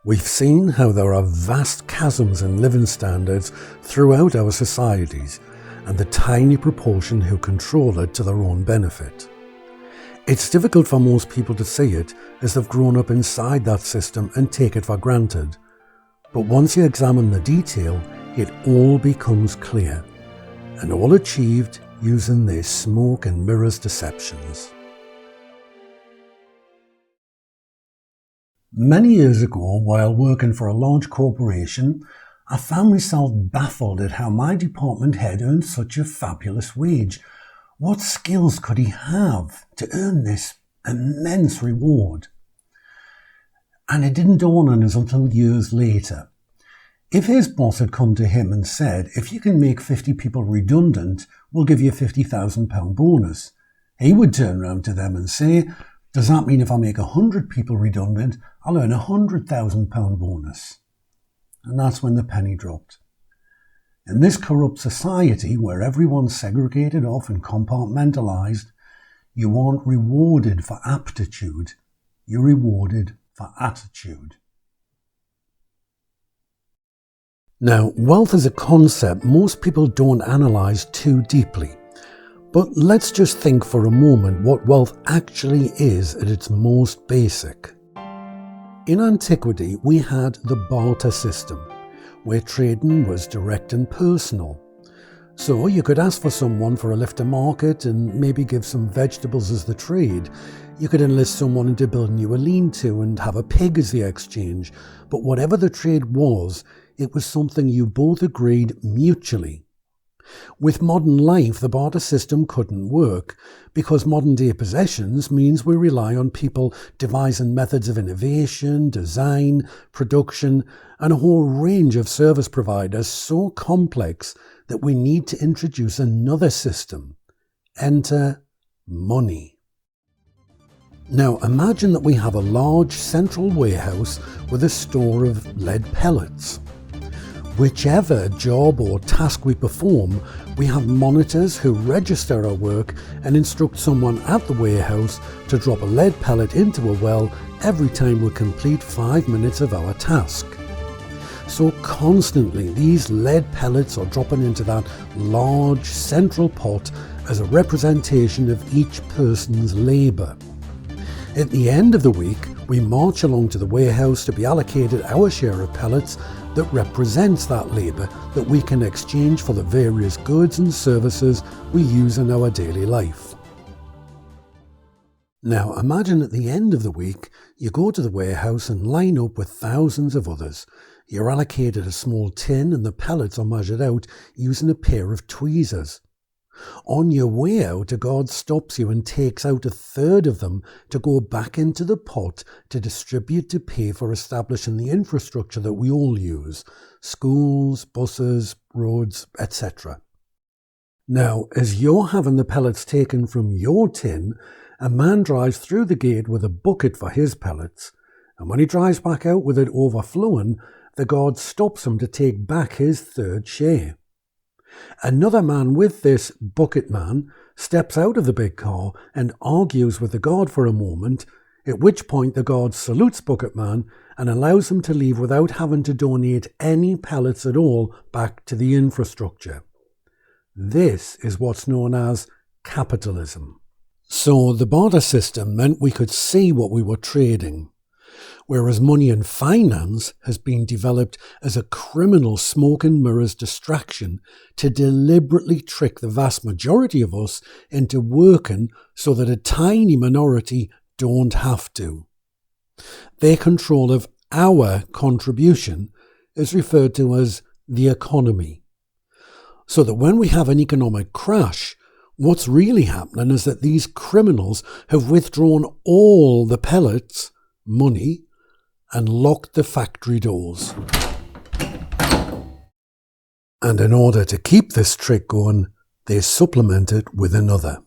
We've seen how there are vast chasms in living standards throughout our societies, and the tiny proportion who control it to their own benefit. It's difficult for most people to see it as they've grown up inside that system and take it for granted. But once you examine the detail, it all becomes clear, and all achieved using their smoke and mirrors deceptions. Many years ago, while working for a large corporation, I found myself baffled at how my department head earned such a fabulous wage. What skills could he have to earn this immense reward? And it didn't dawn on us until years later. If his boss had come to him and said, if you can make 50 people redundant, we'll give you a £50,000 bonus, he would turn around to them and say, does that mean if I make 100 people redundant, I'll earn a £100,000 bonus? And that's when the penny dropped. In this corrupt society where everyone's segregated off and compartmentalised, you aren't rewarded for aptitude, you're rewarded for attitude. Now, wealth as a concept most people don't analyse too deeply. But let's just think for a moment what wealth actually is at its most basic. In antiquity, we had the barter system, where trading was direct and personal. So you could ask for someone for a lift to market and maybe give some vegetables as the trade. You could enlist someone into building you a lean-to and have a pig as the exchange. But whatever the trade was, it was something you both agreed mutually. With modern life, the barter system couldn't work because modern-day possessions means we rely on people devising methods of innovation, design, production, and a whole range of service providers so complex that we need to introduce another system. Enter money. Now imagine that we have a large central warehouse with a store of lead pellets. Whichever job or task we perform, we have monitors who register our work and instruct someone at the warehouse to drop a lead pellet into a well every time we complete 5 minutes of our task. So constantly these lead pellets are dropping into that large central pot as a representation of each person's labour. At the end of the week, we march along to the warehouse to be allocated our share of pellets that represents that labour that we can exchange for the various goods and services we use in our daily life. Now imagine at the end of the week you go to the warehouse and line up with thousands of others. You're allocated a small tin and the pellets are measured out using a pair of tweezers. On your way out, a guard stops you and takes out a third of them to go back into the pot to distribute to pay for establishing the infrastructure that we all use, schools, buses, roads, etc. Now, as you're having the pellets taken from your tin, a man drives through the gate with a bucket for his pellets, and when he drives back out with it overflowing, the guard stops him to take back his third share. Another man with this bucket man steps out of the big car and argues with the guard for a moment, at which point the guard salutes Bucket Man and allows him to leave without having to donate any pellets at all back to the infrastructure. This is what's known as capitalism. So the barter system meant we could see what we were trading, whereas money and finance has been developed as a criminal smoke and mirrors distraction to deliberately trick the vast majority of us into working so that a tiny minority don't have to. Their control of our contribution is referred to as the economy. So that when we have an economic crash, what's really happening is that these criminals have withdrawn all the pellets, money, and locked the factory doors. And in order to keep this trick going, they supplement it with another.